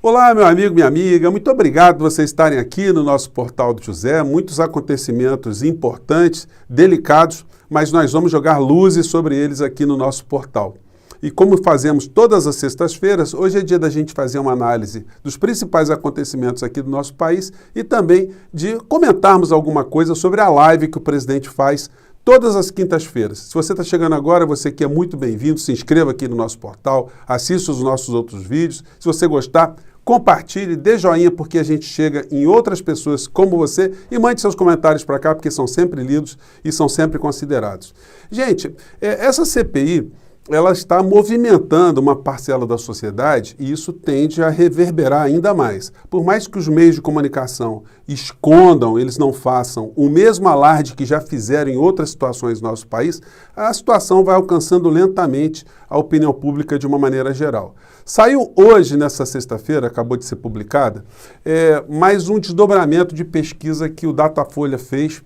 Olá, meu amigo, minha amiga, muito obrigado por vocês estarem aqui no nosso Portal do José. Muitos acontecimentos importantes, delicados, mas nós vamos jogar luzes sobre eles aqui no nosso portal. E como fazemos todas as sextas-feiras, hoje é dia da gente fazer uma análise dos principais acontecimentos aqui do nosso país e também de comentarmos alguma coisa sobre a live que o presidente faz todas as quintas-feiras. Se você está chegando agora, você que é muito bem-vindo, se inscreva aqui no nosso portal, assista os nossos outros vídeos. Se você gostar, compartilhe, dê joinha, porque a gente chega em outras pessoas como você e mande seus comentários para cá, porque são sempre lidos e são sempre considerados. Gente, essa CPI, ela está movimentando uma parcela da sociedade e isso tende a reverberar ainda mais. Por mais que os meios de comunicação escondam, eles não façam o mesmo alarde que já fizeram em outras situações no nosso país, a situação vai alcançando lentamente a opinião pública de uma maneira geral. Saiu hoje, nessa sexta-feira, acabou de ser publicada, mais um desdobramento de pesquisa que o Datafolha fez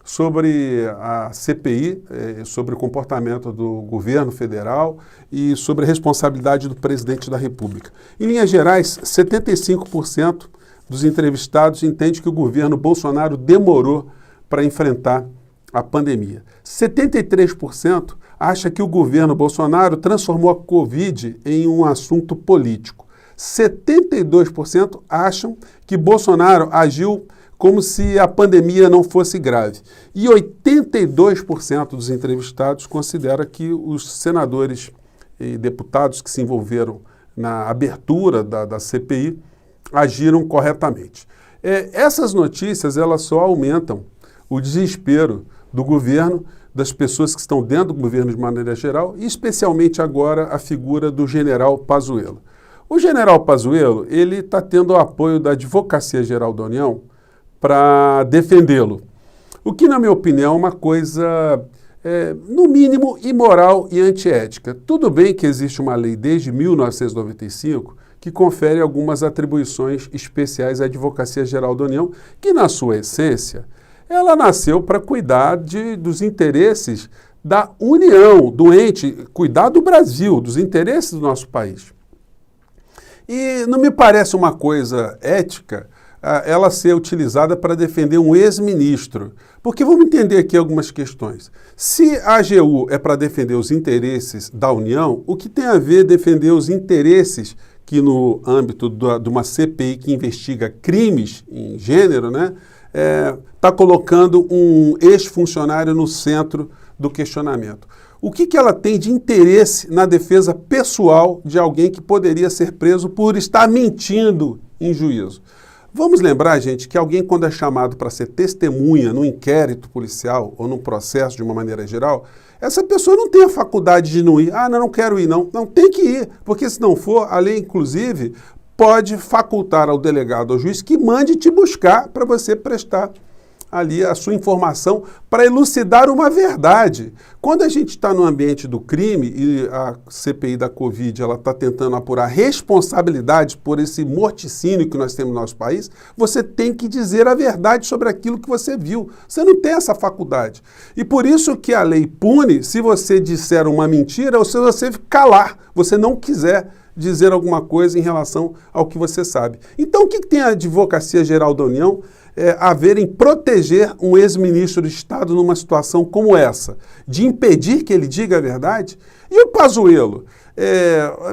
sobre a CPI, sobre o comportamento do governo federal e sobre a responsabilidade do presidente da República. Em linhas gerais, 75% dos entrevistados entendem que o governo Bolsonaro demorou para enfrentar a pandemia. 73% acha que o governo Bolsonaro transformou a Covid em um assunto político. 72% acham que Bolsonaro agiu como se a pandemia não fosse grave. E 82% dos entrevistados considera que os senadores e deputados que se envolveram na abertura da CPI agiram corretamente. Essas notícias, elas só aumentam o desespero do governo, das pessoas que estão dentro do governo de maneira geral, e especialmente agora a figura do general Pazuello. O general Pazuello, ele está tendo o apoio da Advocacia Geral da União para defendê-lo. O que, na minha opinião, é uma coisa, no mínimo, imoral e antiética. Tudo bem que existe uma lei desde 1995 que confere algumas atribuições especiais à Advocacia Geral da União, que, na sua essência, ela nasceu para cuidar dos interesses da União, do ente, cuidar do Brasil, dos interesses do nosso país. E não me parece uma coisa ética ela ser utilizada para defender um ex-ministro. Porque vamos entender aqui algumas questões. Se a AGU é para defender os interesses da União, o que tem a ver defender os interesses que no âmbito de uma CPI que investiga crimes em gênero, né, está colocando um ex-funcionário no centro do questionamento? O que ela tem de interesse na defesa pessoal de alguém que poderia ser preso por estar mentindo em juízo? Vamos lembrar, gente, que alguém quando é chamado para ser testemunha num inquérito policial ou num processo de uma maneira geral, essa pessoa não tem a faculdade de não ir. Ah, não quero ir, não. Não, tem que ir, porque se não for, a lei, inclusive, pode facultar ao delegado, ao juiz, que mande te buscar para você prestar ali a sua informação para elucidar uma verdade. Quando a gente está no ambiente do crime e a CPI da Covid ela está tentando apurar responsabilidade por esse morticínio que nós temos no nosso país, você tem que dizer a verdade sobre aquilo que você viu. Você não tem essa faculdade. E por isso que a lei pune se você disser uma mentira ou se você calar, você não quiser dizer alguma coisa em relação ao que você sabe. Então, o que tem a Advocacia Geral da União a ver em proteger um ex-ministro de Estado numa situação como essa? De impedir que ele diga a verdade? E o Pazuello?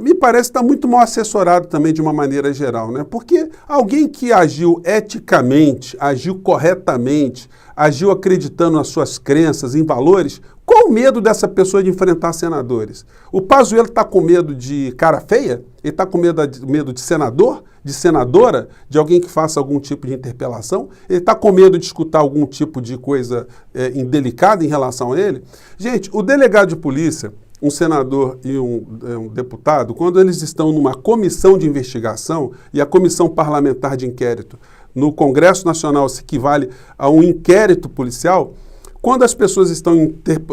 Me parece estar muito mal assessorado também de uma maneira geral, né? Porque alguém que agiu eticamente, agiu corretamente, agiu acreditando nas suas crenças, em valores, qual o medo dessa pessoa de enfrentar senadores? O Pazuello está com medo de cara feia? Ele está com medo de senador? De senadora? De alguém que faça algum tipo de interpelação? Ele está com medo de escutar algum tipo de coisa indelicada em relação a ele? Gente, o delegado de polícia, um senador e um deputado, quando eles estão numa comissão de investigação, e a comissão parlamentar de inquérito no Congresso Nacional se equivale a um inquérito policial, quando as pessoas estão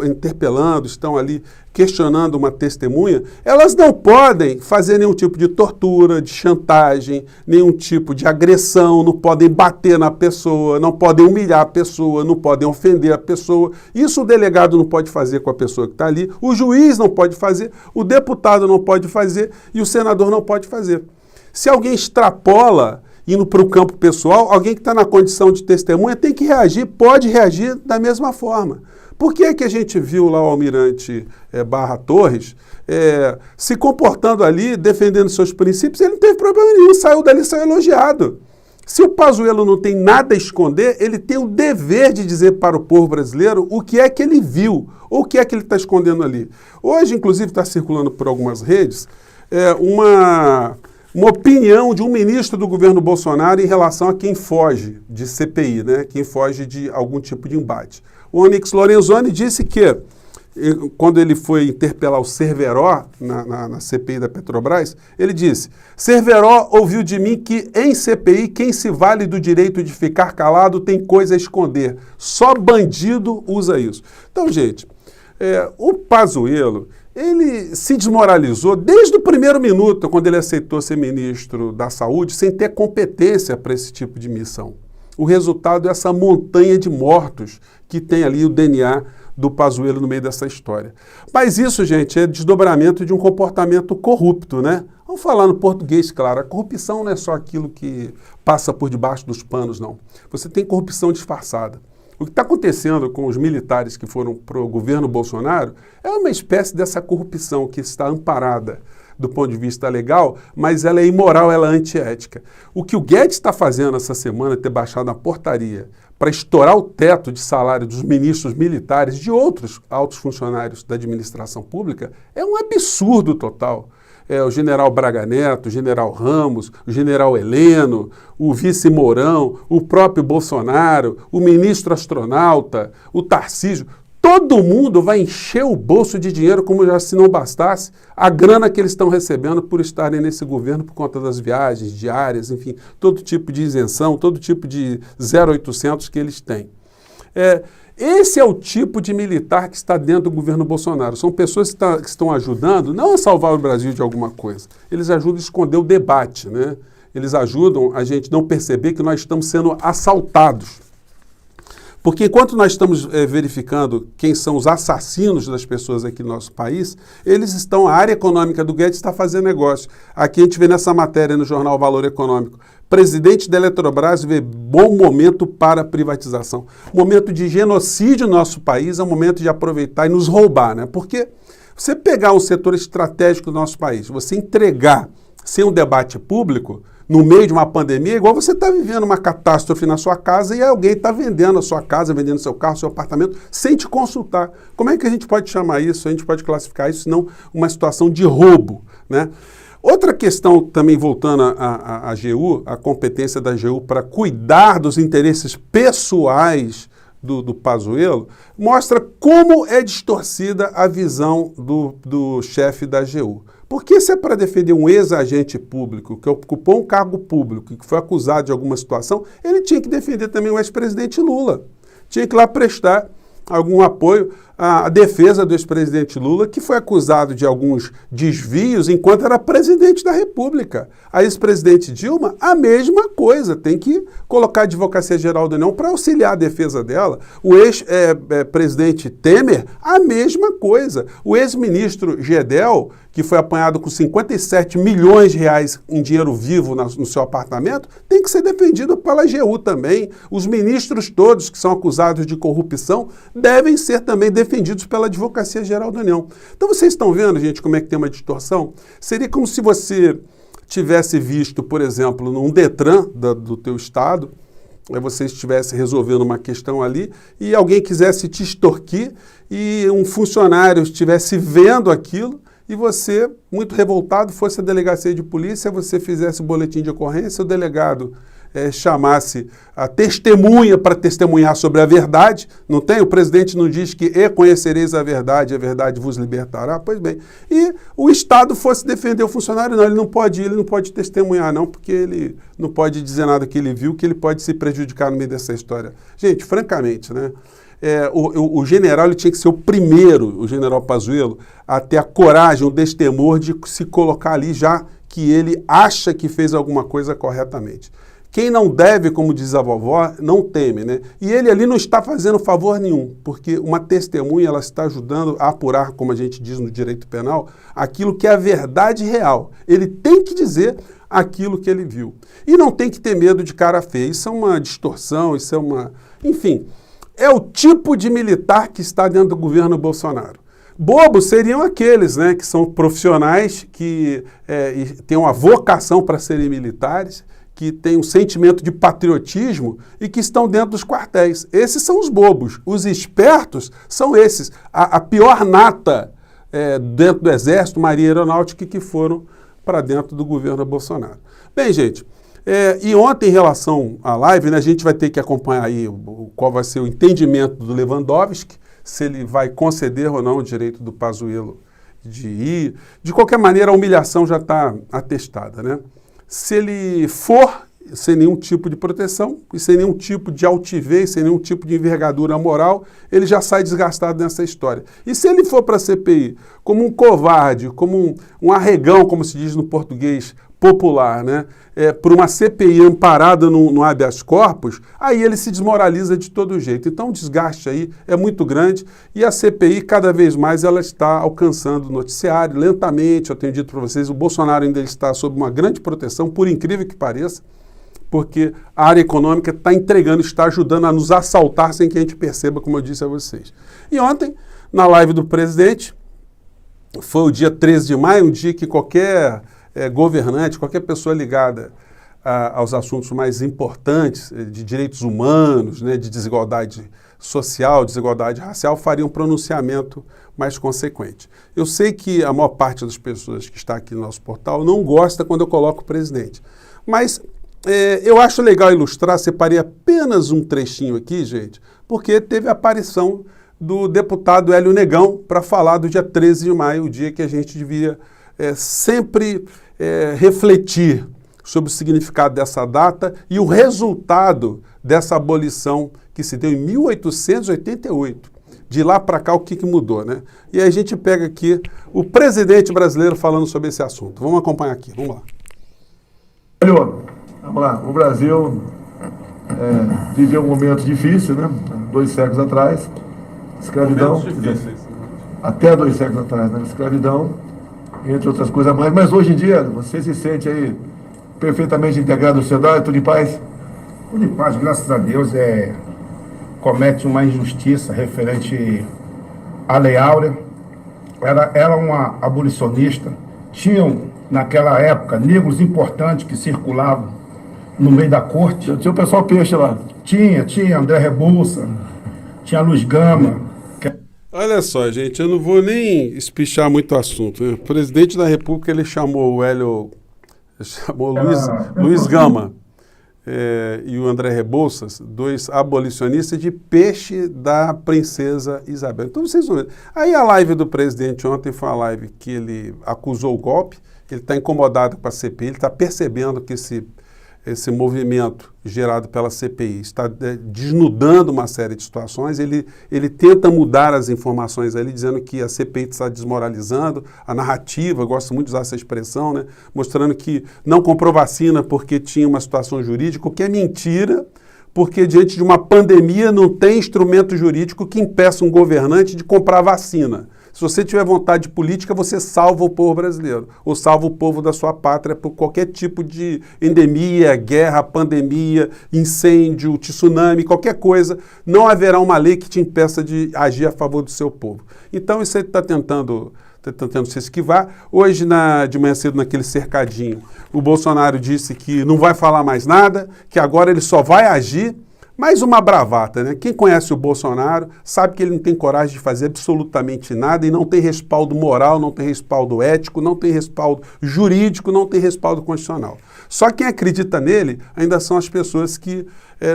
interpelando, estão ali questionando uma testemunha, elas não podem fazer nenhum tipo de tortura, de chantagem, nenhum tipo de agressão, não podem bater na pessoa, não podem humilhar a pessoa, não podem ofender a pessoa. Isso o delegado não pode fazer com a pessoa que está ali, o juiz não pode fazer, o deputado não pode fazer e o senador não pode fazer. Se alguém extrapola indo para o campo pessoal, alguém que está na condição de testemunha tem que reagir, pode reagir da mesma forma. Por que é que a gente viu lá o almirante Barra Torres se comportando ali, defendendo seus princípios? Ele não teve problema nenhum, saiu dali, saiu elogiado. Se o Pazuello não tem nada a esconder, ele tem o dever de dizer para o povo brasileiro o que é que ele viu, ou o que é que ele está escondendo ali. Hoje, inclusive, está circulando por algumas redes uma opinião de um ministro do governo Bolsonaro em relação a quem foge de CPI, né? Quem foge de algum tipo de embate. O Onyx Lorenzoni disse que, quando ele foi interpelar o Cerveró na CPI da Petrobras, ele disse: Cerveró ouviu de mim que em CPI quem se vale do direito de ficar calado tem coisa a esconder. Só bandido usa isso. Então, gente, o Pazuello, ele se desmoralizou desde o primeiro minuto, quando ele aceitou ser ministro da Saúde, sem ter competência para esse tipo de missão. O resultado é essa montanha de mortos que tem ali o DNA do Pazuello no meio dessa história. Mas isso, gente, é desdobramento de um comportamento corrupto, né? Vamos falar no português, claro. A corrupção não é só aquilo que passa por debaixo dos panos, não. Você tem corrupção disfarçada. O que está acontecendo com os militares que foram para o governo Bolsonaro é uma espécie dessa corrupção que está amparada do ponto de vista legal, mas ela é imoral, ela é antiética. O que o Guedes está fazendo essa semana, ter baixado a portaria para estourar o teto de salário dos ministros militares, de outros altos funcionários da administração pública, é um absurdo total. O general Braga Neto, o general Ramos, o general Heleno, o vice Mourão, o próprio Bolsonaro, o ministro astronauta, o Tarcísio, todo mundo vai encher o bolso de dinheiro, como já se não bastasse, a grana que eles estão recebendo por estarem nesse governo por conta das viagens diárias, enfim, todo tipo de isenção, todo tipo de 0800 que eles têm. Esse é o tipo de militar que está dentro do governo Bolsonaro. São pessoas que estão ajudando, não a salvar o Brasil de alguma coisa, eles ajudam a esconder o debate, né? Eles ajudam a gente não perceber que nós estamos sendo assaltados. Porque enquanto nós estamos verificando quem são os assassinos das pessoas aqui no nosso país, eles estão, a área econômica do Guedes está fazendo negócio. Aqui a gente vê nessa matéria no jornal Valor Econômico, presidente da Eletrobras vê bom momento para privatização. Momento de genocídio no nosso país, é um momento de aproveitar e nos roubar, né? Porque você pegar um setor estratégico do nosso país, você entregar sem um debate público, no meio de uma pandemia, igual você está vivendo uma catástrofe na sua casa e alguém está vendendo a sua casa, vendendo seu carro, seu apartamento, sem te consultar. Como é que a gente pode chamar isso? A gente pode classificar isso, senão uma situação de roubo, né? Outra questão, também voltando à AGU, a competência da AGU para cuidar dos interesses pessoais do Pazuello, mostra como é distorcida a visão do chefe da AGU. Porque se é para defender um ex-agente público que ocupou um cargo público e que foi acusado de alguma situação, ele tinha que defender também o ex-presidente Lula. Tinha que ir lá prestar algum apoio à defesa do ex-presidente Lula, que foi acusado de alguns desvios enquanto era presidente da República. A ex-presidente Dilma, a mesma coisa, tem que colocar a Advocacia Geral da União para auxiliar a defesa dela. O ex-presidente Temer, a mesma coisa. O ex-ministro Gedel, que foi apanhado com 57 milhões de reais em dinheiro vivo no seu apartamento, tem que ser defendido pela AGU também. Os ministros todos que são acusados de corrupção devem ser também defendidos pela Advocacia Geral da União. Então vocês estão vendo, gente, como é que tem uma distorção? Seria como se você tivesse visto, por exemplo, num Detran do teu estado, você estivesse resolvendo uma questão ali e alguém quisesse te extorquir e um funcionário estivesse vendo aquilo e você, muito revoltado, fosse à delegacia de polícia, você fizesse o boletim de ocorrência, o delegado chamasse a testemunha para testemunhar sobre a verdade, não tem? O presidente não diz que conhecereis a verdade vos libertará? Pois bem, e o Estado fosse defender o funcionário, não, ele não pode testemunhar não, porque ele não pode dizer nada que ele viu, que ele pode se prejudicar no meio dessa história. Gente, francamente, né? O general ele tinha que ser o primeiro, o general Pazuello, a ter a coragem, o destemor de se colocar ali já que ele acha que fez alguma coisa corretamente. Quem não deve, como diz a vovó, não teme, né? E ele ali não está fazendo favor nenhum, porque uma testemunha ela está ajudando a apurar, como a gente diz no direito penal, aquilo que é a verdade real. Ele tem que dizer aquilo que ele viu. E não tem que ter medo de cara feia. Isso é uma distorção, isso é uma... Enfim, é o tipo de militar que está dentro do governo Bolsonaro. Bobos seriam aqueles, né, que são profissionais, que têm uma vocação para serem militares, que têm um sentimento de patriotismo e que estão dentro dos quartéis. Esses são os bobos. Os espertos são esses. A pior nata dentro do Exército, Marinha e Aeronáutica, que foram para dentro do governo Bolsonaro. Bem, gente, e ontem, em relação à live, né, a gente vai ter que acompanhar aí qual vai ser o entendimento do Lewandowski, se ele vai conceder ou não o direito do Pazuello de ir. De qualquer maneira, a humilhação já está atestada, né? Se ele for sem nenhum tipo de proteção e sem nenhum tipo de altivez, sem nenhum tipo de envergadura moral, ele já sai desgastado nessa história. E se ele for para a CPI como um covarde, como um arregão, como se diz no português popular, né? Por uma CPI amparada no habeas corpus, aí ele se desmoraliza de todo jeito. Então o desgaste aí é muito grande e a CPI cada vez mais ela está alcançando o noticiário lentamente. Eu tenho dito para vocês, o Bolsonaro ainda está sob uma grande proteção, por incrível que pareça, porque a área econômica está entregando, está ajudando a nos assaltar sem que a gente perceba, como eu disse a vocês. E ontem, na live do presidente, foi o dia 13 de maio, um dia que qualquer governante, qualquer pessoa ligada aos assuntos mais importantes de direitos humanos, né, de desigualdade social, desigualdade racial, faria um pronunciamento mais consequente. Eu sei que a maior parte das pessoas que está aqui no nosso portal não gosta quando eu coloco o presidente, mas eu acho legal ilustrar, separei apenas um trechinho aqui, gente, porque teve a aparição do deputado Hélio Negão para falar do dia 13 de maio, o dia que a gente devia sempre refletir sobre o significado dessa data e o resultado dessa abolição que se deu em 1888. De lá para cá, o que mudou, né? E aí a gente pega aqui o presidente brasileiro falando sobre esse assunto. Vamos acompanhar aqui, vamos lá. Vamos lá, o Brasil viveu um momento difícil, né? 2 séculos atrás, escravidão, até 2 séculos atrás, né? Escravidão, entre outras coisas mais, mas hoje em dia você se sente aí perfeitamente integrado à sociedade, tudo em paz? Tudo em paz, graças a Deus. Comete uma injustiça referente à Lei Áurea. Era uma abolicionista. Tinham, naquela época, negros importantes que circulavam no meio da corte. Tinha o pessoal peixe lá. Tinha André Rebouça, tinha Luz Gama. Olha só, gente, eu não vou nem espichar muito o assunto. O presidente da República, ele chamou o Hélio, Luiz Gama e o André Rebouças, 2 abolicionistas, de peixe da princesa Isabel. Então vocês vão ver. Aí a live do presidente ontem foi uma live que ele acusou o golpe, ele está incomodado com a CPI, ele está percebendo que esse movimento gerado pela CPI está desnudando uma série de situações, ele tenta mudar as informações ali, dizendo que a CPI está desmoralizando a narrativa, eu gosto muito de usar essa expressão, né, mostrando que não comprou vacina porque tinha uma situação jurídica, o que é mentira, porque diante de uma pandemia não tem instrumento jurídico que impeça um governante de comprar vacina. Se você tiver vontade política, você salva o povo brasileiro, ou salva o povo da sua pátria por qualquer tipo de endemia, guerra, pandemia, incêndio, tsunami, qualquer coisa. Não haverá uma lei que te impeça de agir a favor do seu povo. Então, isso aí está tentando se esquivar. Hoje, de manhã cedo, naquele cercadinho, o Bolsonaro disse que não vai falar mais nada, que agora ele só vai agir. Mais uma bravata, né? Quem conhece o Bolsonaro sabe que ele não tem coragem de fazer absolutamente nada e não tem respaldo moral, não tem respaldo ético, não tem respaldo jurídico, não tem respaldo constitucional. Só quem acredita nele ainda são as pessoas que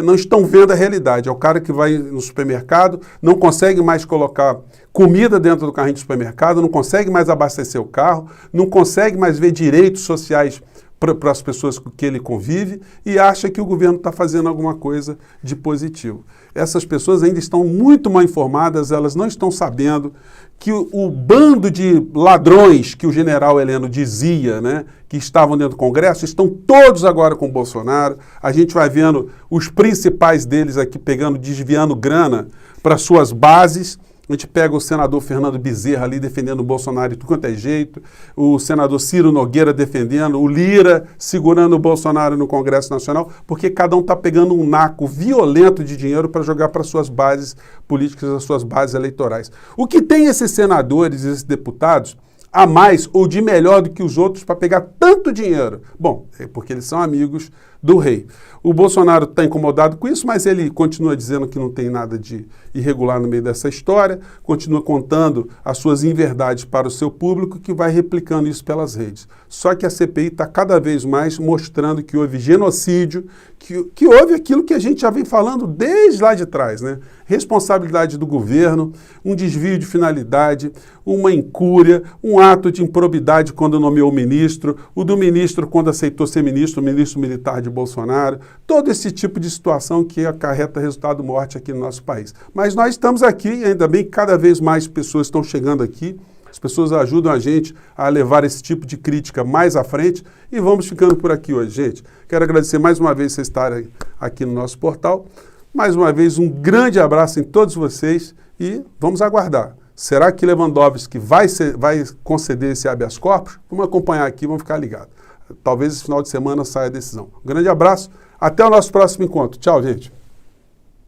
não estão vendo a realidade. É o cara que vai no supermercado, não consegue mais colocar comida dentro do carrinho do supermercado, não consegue mais abastecer o carro, não consegue mais ver direitos sociais para as pessoas com que ele convive e acha que o governo está fazendo alguma coisa de positivo. Essas pessoas ainda estão muito mal informadas, elas não estão sabendo que o bando de ladrões que o general Heleno dizia, né, que estavam dentro do Congresso, estão todos agora com o Bolsonaro. A gente vai vendo os principais deles aqui desviando grana para suas bases. A gente pega o senador Fernando Bezerra ali defendendo o Bolsonaro de tudo quanto é jeito, o senador Ciro Nogueira defendendo, o Lira segurando o Bolsonaro no Congresso Nacional, porque cada um está pegando um naco violento de dinheiro para jogar para suas bases políticas, as suas bases eleitorais. O que tem esses senadores, esses deputados, a mais ou de melhor do que os outros para pegar tanto dinheiro? Bom, é porque eles são amigos do rei. O Bolsonaro está incomodado com isso, mas ele continua dizendo que não tem nada de irregular no meio dessa história, continua contando as suas inverdades para o seu público, que vai replicando isso pelas redes. Só que a CPI está cada vez mais mostrando que houve genocídio, que houve aquilo que a gente já vem falando desde lá de trás, né? Responsabilidade do governo, um desvio de finalidade, uma incúria, um ato de improbidade quando nomeou o ministro, o do ministro quando aceitou ser ministro, o ministro militar de Bolsonaro, todo esse tipo de situação que acarreta resultado morte aqui no nosso país. Mas nós estamos aqui, ainda bem que cada vez mais pessoas estão chegando aqui, as pessoas ajudam a gente a levar esse tipo de crítica mais à frente e vamos ficando por aqui hoje, gente. Quero agradecer mais uma vez vocês estarem aqui no nosso portal. Mais uma vez, um grande abraço em todos vocês e vamos aguardar. Será que Lewandowski vai conceder esse habeas corpus? Vamos acompanhar aqui, vamos ficar ligados. Talvez esse final de semana saia a decisão. Um grande abraço, até o nosso próximo encontro. Tchau, gente.